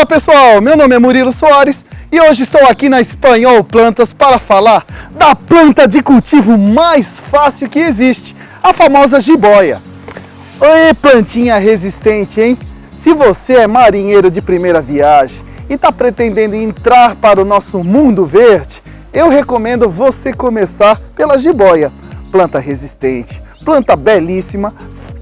pessoal, meu nome é Murilo Soares e hoje estou aqui na Espanhol Plantas para falar da planta de cultivo mais fácil que existe, a famosa jiboia. Oi, plantinha resistente, hein? Se você é marinheiro de primeira viagem e está pretendendo entrar para o nosso mundo verde, eu recomendo você começar pela jiboia. Planta resistente, planta belíssima,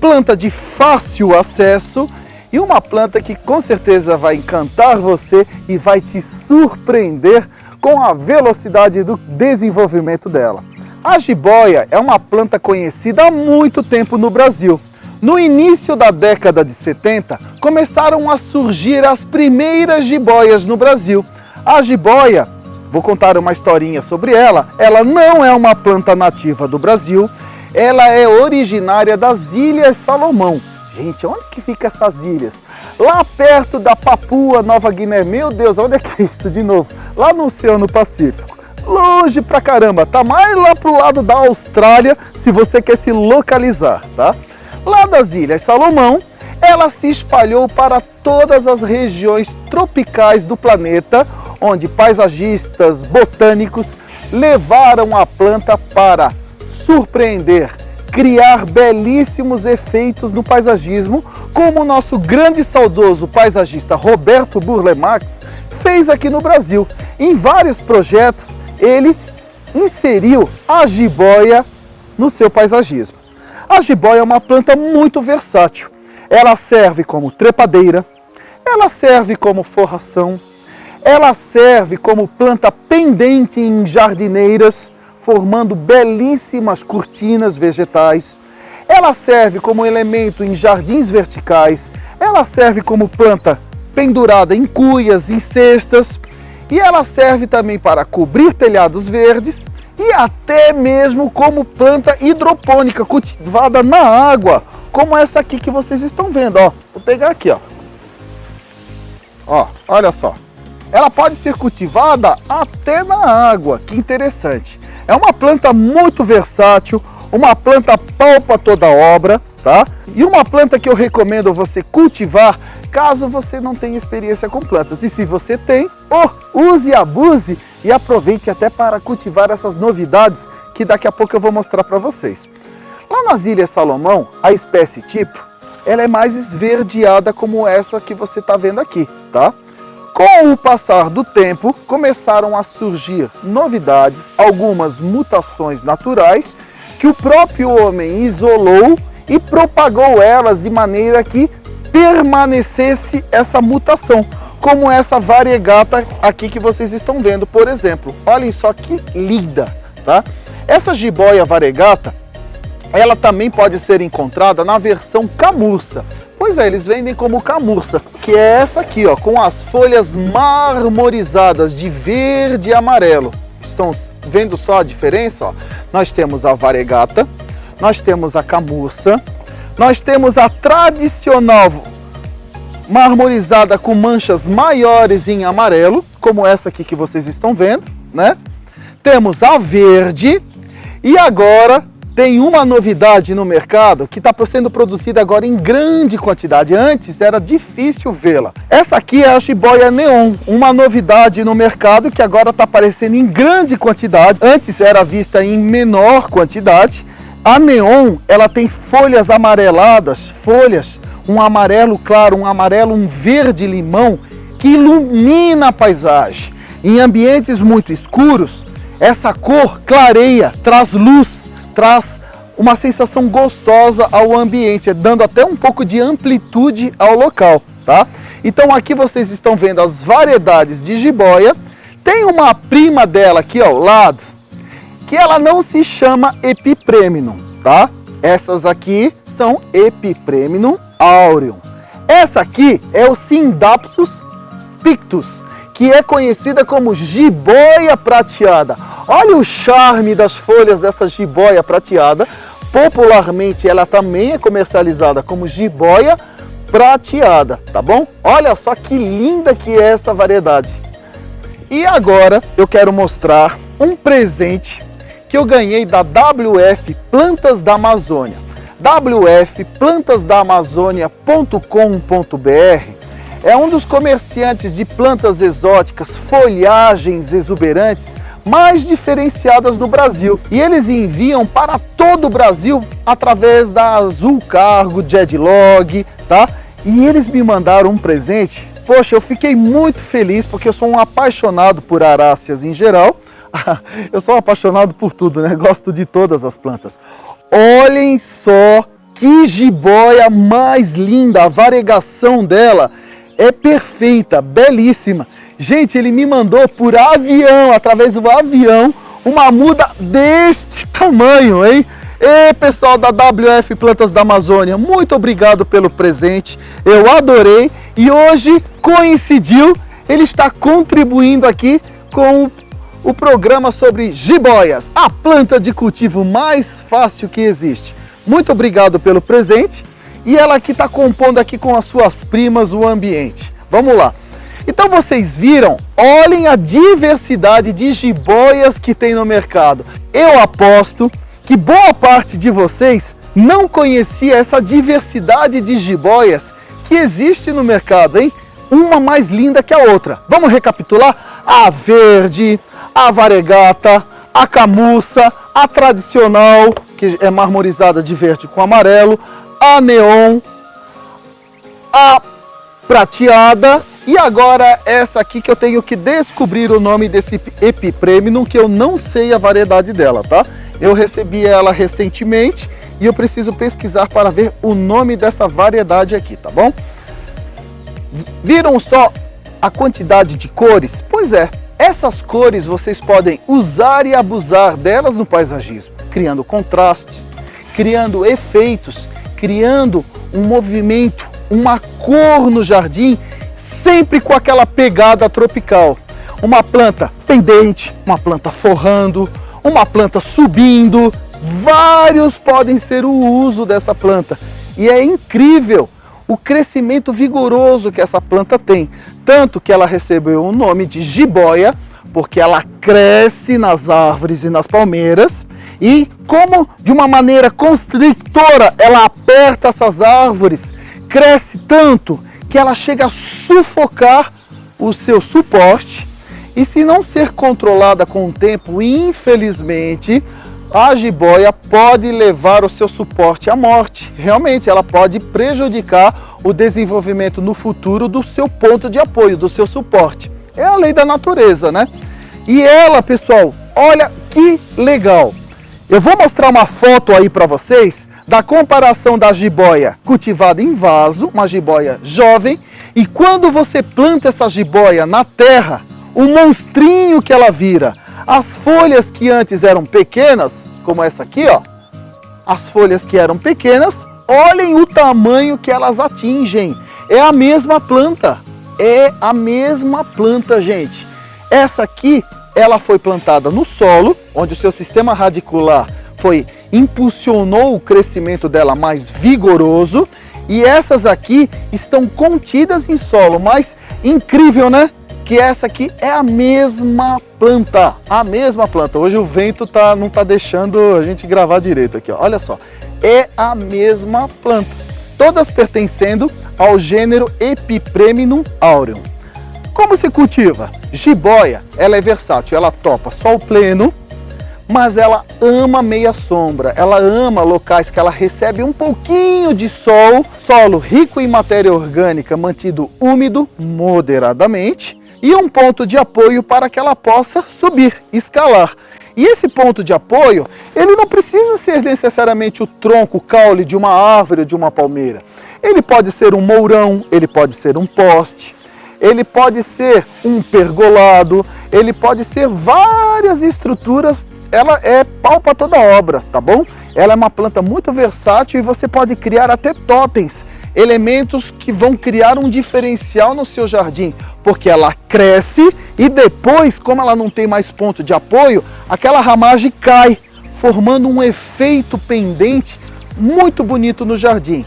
planta de fácil acesso e uma planta que com certeza vai encantar você e vai te surpreender com a velocidade do desenvolvimento dela. A jiboia é uma planta conhecida há muito tempo no Brasil. No início da década de 70, começaram a surgir as primeiras jiboias no Brasil. A jiboia, vou contar uma historinha sobre ela, ela não é uma planta nativa do Brasil, ela é originária das Ilhas Salomão. Gente, onde que fica essas ilhas? Lá perto da Papua Nova Guiné. Meu Deus, onde é que é isso de novo? Lá no Oceano Pacífico. Longe pra caramba, tá mais lá pro lado da Austrália, se você quer se localizar, tá? Lá das Ilhas Salomão, ela se espalhou para todas as regiões tropicais do planeta, onde paisagistas, botânicos levaram a planta para surpreender, criar belíssimos efeitos no paisagismo, como o nosso grande e saudoso paisagista Roberto Burle Marx fez aqui no Brasil. Em vários projetos, ele inseriu a jiboia no seu paisagismo. A jiboia é uma planta muito versátil. Ela serve como trepadeira, ela serve como forração, ela serve como planta pendente em jardineiras, formando belíssimas cortinas vegetais. Ela serve como elemento em jardins verticais, ela serve como planta pendurada em cuias, em cestas, e ela serve também para cobrir telhados verdes e até mesmo como planta hidropônica, cultivada na água, como essa aqui que vocês estão vendo, ó. Vou pegar aqui, ó. Ó, olha só. Ela pode ser cultivada até na água, que interessante. É uma planta muito versátil, uma planta pau para toda obra, tá? E uma planta que eu recomendo você cultivar caso você não tenha experiência com plantas. E se você tem, use e abuse e aproveite até para cultivar essas novidades que daqui a pouco eu vou mostrar para vocês. Lá nas Ilhas Salomão, a espécie tipo, ela é mais esverdeada como essa que você está vendo aqui, tá? Com o passar do tempo, começaram a surgir novidades, algumas mutações naturais, que o próprio homem isolou e propagou elas de maneira que permanecesse essa mutação, como essa variegata aqui que vocês estão vendo, por exemplo. Olhem só que linda, tá? Essa jiboia variegata, ela também pode ser encontrada na versão camurça. Pois é, eles vendem como camurça, que é essa aqui, ó, com as folhas marmorizadas de verde e amarelo. Estão vendo só a diferença? Ó? Nós temos a variegata, nós temos a camurça, nós temos a tradicional marmorizada com manchas maiores em amarelo, como essa aqui que vocês estão vendo, né? Temos a verde e agora tem uma novidade no mercado que está sendo produzida agora em grande quantidade. Antes era difícil vê-la. Essa aqui é a jiboia neon, uma novidade no mercado que agora está aparecendo em grande quantidade. Antes era vista em menor quantidade. A neon, ela tem folhas amareladas, folhas, um amarelo claro, um verde limão que ilumina a paisagem. Em ambientes muito escuros, essa cor clareia, traz luz, traz uma sensação gostosa ao ambiente, dando até um pouco de amplitude ao local, tá? Então aqui vocês estão vendo as variedades de jiboia. Tem uma prima dela aqui ao lado, que ela não se chama Epipremnum, tá? Essas aqui são Epipremnum aureum. Essa aqui é o Scindapsus pictus, que é conhecida como jiboia prateada. Olha o charme das folhas dessa jiboia prateada. Popularmente ela também é comercializada como jiboia prateada, tá bom? Olha só que linda que é essa variedade. E agora eu quero mostrar um presente que eu ganhei da WF Plantas da Amazônia. wfplantasdaamazônia.com.br é um dos comerciantes de plantas exóticas, folhagens exuberantes mais diferenciadas do Brasil. E eles enviam para todo o Brasil através da Azul Cargo, Jedlog, tá? E eles me mandaram um presente. Poxa, eu fiquei muito feliz porque eu sou um apaixonado por aráceas em geral. Eu sou apaixonado por tudo, né? Gosto de todas as plantas. Olhem só que jiboia mais linda, a variegação dela é perfeita, belíssima. Gente, ele me mandou por avião, através do avião, uma muda deste tamanho, hein? E pessoal da WF Plantas da Amazônia, muito obrigado pelo presente, eu adorei. E hoje coincidiu, ele está contribuindo aqui com o programa sobre jiboias, a planta de cultivo mais fácil que existe. Muito obrigado pelo presente. E ela aqui está compondo aqui com as suas primas o ambiente. Vamos lá. Então vocês viram, olhem a diversidade de jiboias que tem no mercado. Eu aposto que boa parte de vocês não conhecia essa diversidade de jiboias que existe no mercado, hein? Uma mais linda que a outra. Vamos recapitular? A verde, a variegata, a camuça, a tradicional, que é marmorizada de verde com amarelo, a neon, a prateada e agora essa aqui que eu tenho que descobrir o nome desse Epipremnum, que eu não sei a variedade dela, tá? Eu recebi ela recentemente e eu preciso pesquisar para ver o nome dessa variedade aqui, tá bom? Viram só a quantidade de cores? Pois é, essas cores vocês podem usar e abusar delas no paisagismo, criando contrastes, criando efeitos, criando um movimento, uma cor no jardim, sempre com aquela pegada tropical. Uma planta pendente, uma planta forrando, uma planta subindo, vários podem ser o uso dessa planta. E é incrível o crescimento vigoroso que essa planta tem. Tanto que ela recebeu o nome de jiboia, porque ela cresce nas árvores e nas palmeiras. E como de uma maneira constrictora ela aperta essas árvores, cresce tanto que ela chega a sufocar o seu suporte. E se não ser controlada com o tempo, infelizmente, a jiboia pode levar o seu suporte à morte. Realmente, ela pode prejudicar o desenvolvimento no futuro do seu ponto de apoio, do seu suporte. É a lei da natureza, né? E ela, pessoal, olha que legal. Eu vou mostrar uma foto aí para vocês da comparação da jiboia cultivada em vaso, uma jiboia jovem, e quando você planta essa jiboia na terra, o monstrinho que ela vira. As folhas que antes eram pequenas, como essa aqui, ó, as folhas que eram pequenas, olhem o tamanho que elas atingem. É a mesma planta, gente. Essa aqui, ela foi plantada no solo, onde o seu sistema radicular impulsionou o crescimento dela mais vigoroso, e essas aqui estão contidas em solo, mas incrível, né? Que essa aqui é a mesma planta, Hoje o vento não tá deixando a gente gravar direito aqui, ó. Olha só, é a mesma planta, todas pertencendo ao gênero Epipremnum aureum. Como se cultiva? Jiboia, ela é versátil, ela topa sol pleno, mas ela ama meia sombra, ela ama locais que ela recebe um pouquinho de sol, solo rico em matéria orgânica, mantido úmido moderadamente, e um ponto de apoio para que ela possa subir, escalar. E esse ponto de apoio, ele não precisa ser necessariamente o tronco, o caule de uma árvore ou de uma palmeira. Ele pode ser um mourão, ele pode ser um poste, ele pode ser um pergolado, ele pode ser várias estruturas. Ela é pau para toda obra, tá bom? Ela é uma planta muito versátil e você pode criar até totens, elementos que vão criar um diferencial no seu jardim, porque ela cresce e depois, como ela não tem mais ponto de apoio, aquela ramagem cai, formando um efeito pendente muito bonito no jardim.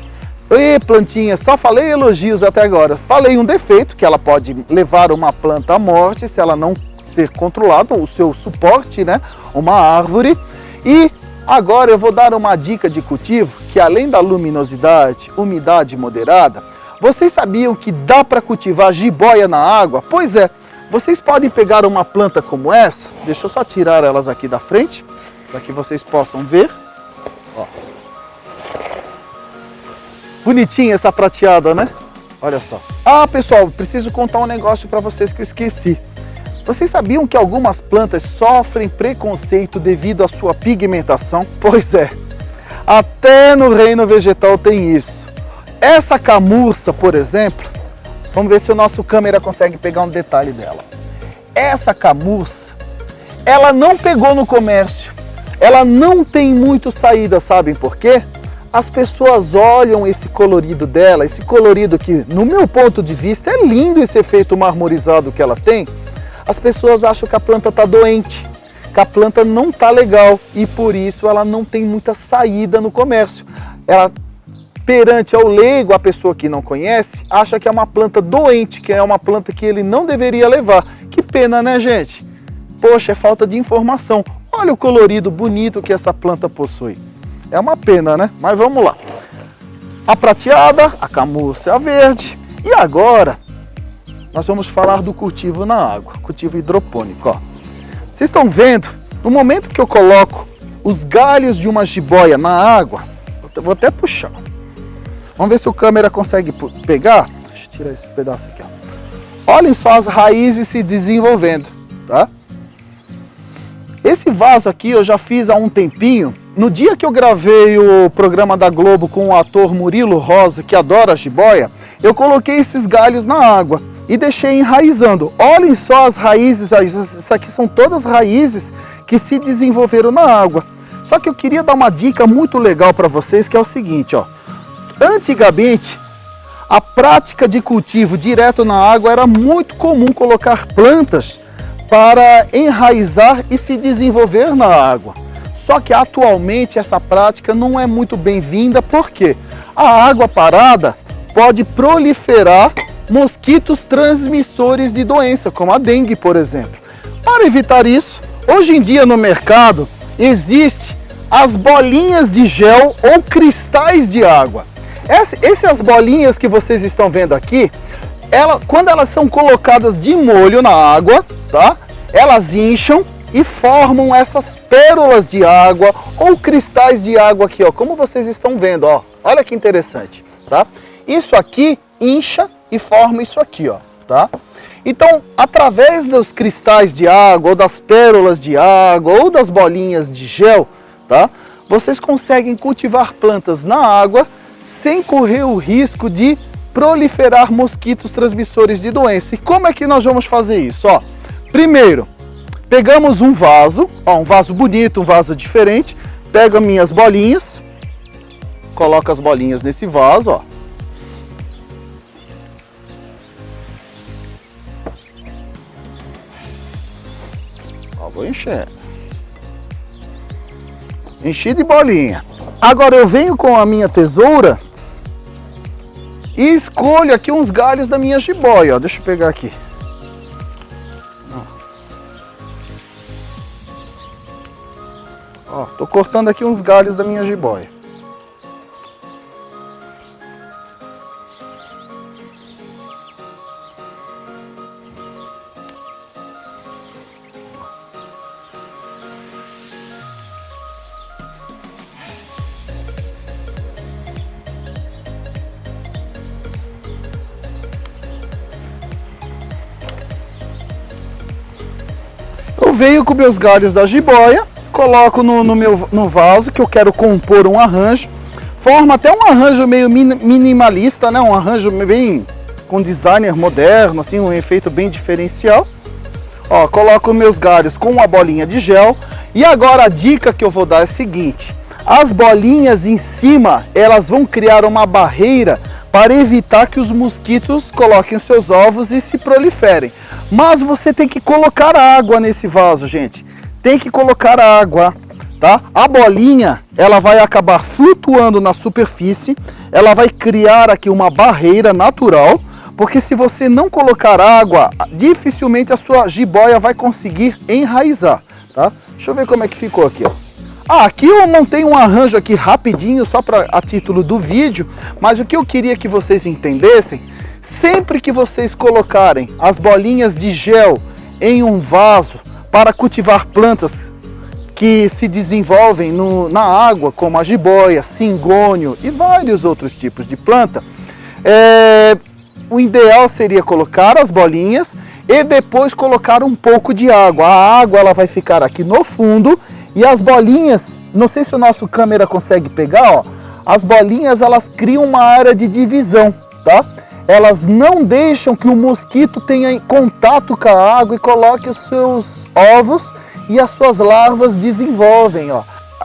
E plantinha, só falei elogios até agora. Falei um defeito, que ela pode levar uma planta à morte se ela não ser controlada, o seu suporte, né? Uma árvore. E agora eu vou dar uma dica de cultivo, que além da luminosidade, umidade moderada, Vocês sabiam que dá para cultivar jiboia na água? Pois é, vocês podem pegar uma planta como essa, deixa eu só tirar elas aqui da frente, para que vocês possam ver. Ó. Bonitinha essa prateada, né? Olha só. Ah, pessoal, preciso contar um negócio para vocês que eu esqueci. Vocês sabiam que algumas plantas sofrem preconceito devido à sua pigmentação? Pois é, até no reino vegetal tem isso. Essa camurça, por exemplo, vamos ver se o nosso câmera consegue pegar um detalhe dela. Essa camurça, ela não pegou no comércio, ela não tem muito saída, sabem por quê? As pessoas olham esse colorido dela, esse colorido que, no meu ponto de vista, é lindo esse efeito marmorizado que ela tem. As pessoas acham que a planta está doente, que a planta não está legal e por isso ela não tem muita saída no comércio. Ela, perante ao leigo, a pessoa que não conhece, acha que é uma planta doente, que é uma planta que ele não deveria levar. Que pena, né, gente? Poxa, é falta de informação. Olha o colorido bonito que essa planta possui. É uma pena, né? Mas vamos lá. A prateada, a camurça, a verde. E agora, nós vamos falar do cultivo na água, cultivo hidropônico. Ó. Vocês estão vendo, no momento que eu coloco os galhos de uma jiboia na água, eu vou até puxar. Vamos ver se o câmera consegue pegar. Deixa eu tirar esse pedaço aqui. Ó. Olhem só as raízes se desenvolvendo, tá? Esse vaso aqui eu já fiz há um tempinho. No dia que eu gravei o programa da Globo com o ator Murilo Rosa, que adora jiboia, eu coloquei esses galhos na água e deixei enraizando. Olhem só as raízes, isso aqui são todas raízes que se desenvolveram na água. Só que eu queria dar uma dica muito legal para vocês, que é o seguinte, ó. Antigamente, a prática de cultivo direto na água era muito comum colocar plantas para enraizar e se desenvolver na água. Só que atualmente essa prática não é muito bem-vinda, porque a água parada pode proliferar mosquitos transmissores de doença, como a dengue, por exemplo. Para evitar isso, hoje em dia no mercado existe as bolinhas de gel ou cristais de água. Essas bolinhas que vocês estão vendo aqui, quando elas são colocadas de molho na água, tá? Elas incham e formam essas pérolas de água ou cristais de água aqui, ó, como vocês estão vendo, ó. Olha que interessante, tá? Isso aqui incha e forma isso aqui, ó, tá? Então, através dos cristais de água, ou das pérolas de água, ou das bolinhas de gel, tá? Vocês conseguem cultivar plantas na água sem correr o risco de proliferar mosquitos transmissores de doença. E como é que nós vamos fazer isso? Ó, primeiro, pegamos um vaso, ó, um vaso bonito, um vaso diferente. Pego minhas bolinhas, coloco as bolinhas nesse vaso, ó. Ó, vou encher. Enchi de bolinha. Agora eu venho com a minha tesoura e escolho aqui uns galhos da minha jiboia, ó. Deixa eu pegar aqui. Ó, tô cortando aqui uns galhos da minha jiboia. Eu venho com meus galhos da jiboia, coloco no vaso que eu quero compor um arranjo. Forma até um arranjo meio minimalista, né? Um arranjo bem com designer moderno, assim, um efeito bem diferencial. Ó, coloco meus galhos com uma bolinha de gel. E agora a dica que eu vou dar é a seguinte: as bolinhas em cima, elas vão criar uma barreira para evitar que os mosquitos coloquem os seus ovos e se proliferem. Mas você tem que colocar água nesse vaso, gente. Tem que colocar água, tá? A bolinha, ela vai acabar flutuando na superfície, ela vai criar aqui uma barreira natural, porque se você não colocar água, dificilmente a sua jiboia vai conseguir enraizar, tá? Deixa eu ver como é que ficou aqui, ó. Aqui eu montei um arranjo aqui rapidinho, só a título do vídeo, mas o que eu queria que vocês entendessem, sempre que vocês colocarem as bolinhas de gel em um vaso para cultivar plantas que se desenvolvem na água, como a jiboia, cingônio e vários outros tipos de planta, o ideal seria colocar as bolinhas e depois colocar um pouco de água. A água ela vai ficar aqui no fundo e as bolinhas, não sei se o nosso câmera consegue pegar, ó, as bolinhas elas criam uma área de divisão, tá? Elas não deixam que o mosquito tenha contato com a água e coloque os seus ovos e as suas larvas desenvolvem, ó.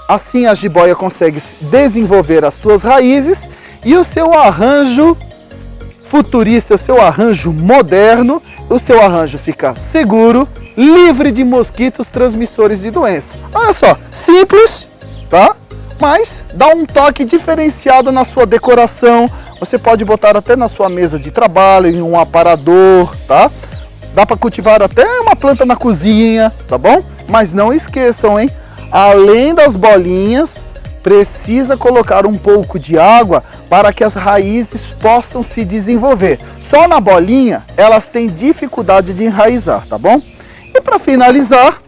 Assim a jiboia consegue desenvolver as suas raízes e o seu arranjo futurista, o seu arranjo moderno, o seu arranjo fica seguro, livre de mosquitos transmissores de doença. Olha só, simples, tá? Mas dá um toque diferenciado na sua decoração. Você pode botar até na sua mesa de trabalho, em um aparador, tá? Dá para cultivar até uma planta na cozinha, tá bom? Mas não esqueçam, hein? Além das bolinhas, precisa colocar um pouco de água para que as raízes possam se desenvolver. Só na bolinha, elas têm dificuldade de enraizar, tá bom? E para finalizar,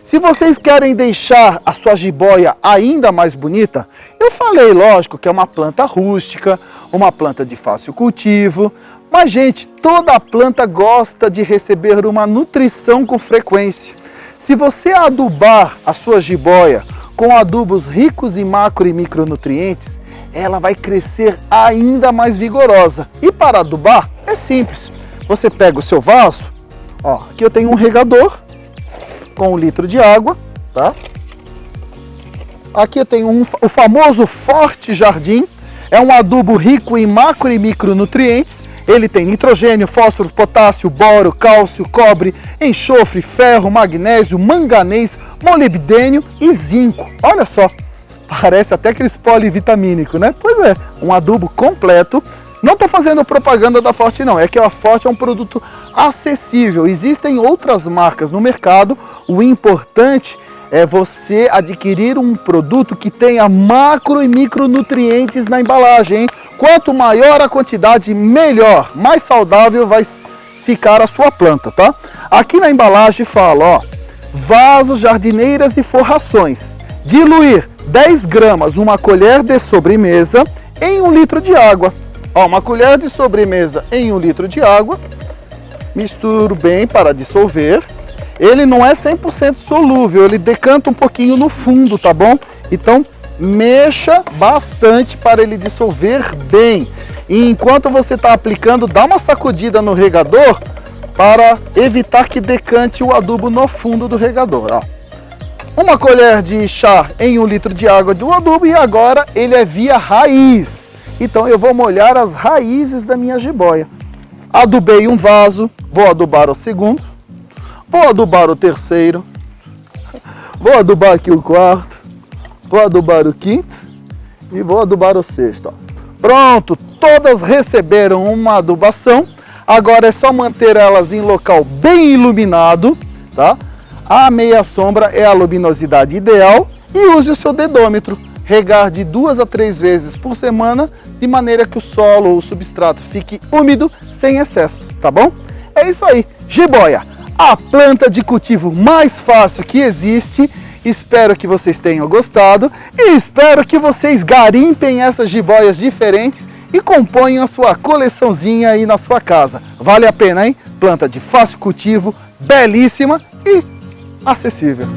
se vocês querem deixar a sua jiboia ainda mais bonita, eu falei, lógico, que é uma planta rústica, uma planta de fácil cultivo, mas, gente, toda planta gosta de receber uma nutrição com frequência. Se você adubar a sua jiboia com adubos ricos em macro e micronutrientes, ela vai crescer ainda mais vigorosa. E para adubar, é simples. Você pega o seu vaso, ó, aqui eu tenho um regador com 1 litro de água, tá? Aqui eu tenho o famoso Forte Jardim, é um adubo rico em macro e micronutrientes. Ele tem nitrogênio, fósforo, potássio, boro, cálcio, cobre, enxofre, ferro, magnésio, manganês, molibdênio e zinco. Olha só, parece até aqueles polivitamínico, né? Pois é, um adubo completo. Não estou fazendo propaganda da Forte não, é que a Forte é um produto acessível. Existem outras marcas no mercado, o importante é você adquirir um produto que tenha macro e micronutrientes na embalagem, hein? Quanto maior a quantidade, melhor, mais saudável vai ficar a sua planta, tá? Aqui na embalagem fala, ó, vasos, jardineiras e forrações. Diluir 10 gramas, uma colher de sobremesa em 1 litro de água. Ó, uma colher de sobremesa em 1 litro de água. Misturo bem para dissolver. Ele não é 100% solúvel, ele decanta um pouquinho no fundo, tá bom? Então, mexa bastante para ele dissolver bem. E enquanto você está aplicando, dá uma sacudida no regador para evitar que decante o adubo no fundo do regador, ó. 1 colher de chá em 1 litro de água do adubo e agora ele é via raiz. Então eu vou molhar as raízes da minha jiboia. Adubei um vaso, vou adubar o segundo, vou adubar o terceiro, vou adubar aqui o quarto, vou adubar o quinto e vou adubar o sexto. Ó. Pronto, todas receberam uma adubação. Agora é só manter elas em local bem iluminado, tá? A meia sombra é a luminosidade ideal e use o seu dedômetro. Regar de 2 a 3 vezes por semana, de maneira que o solo ou o substrato fique úmido, sem excessos, tá bom? É isso aí, jiboia, a planta de cultivo mais fácil que existe. Espero que vocês tenham gostado e espero que vocês garimpem essas jiboias diferentes e componham a sua coleçãozinha aí na sua casa. Vale a pena, hein? Planta de fácil cultivo, belíssima e acessível.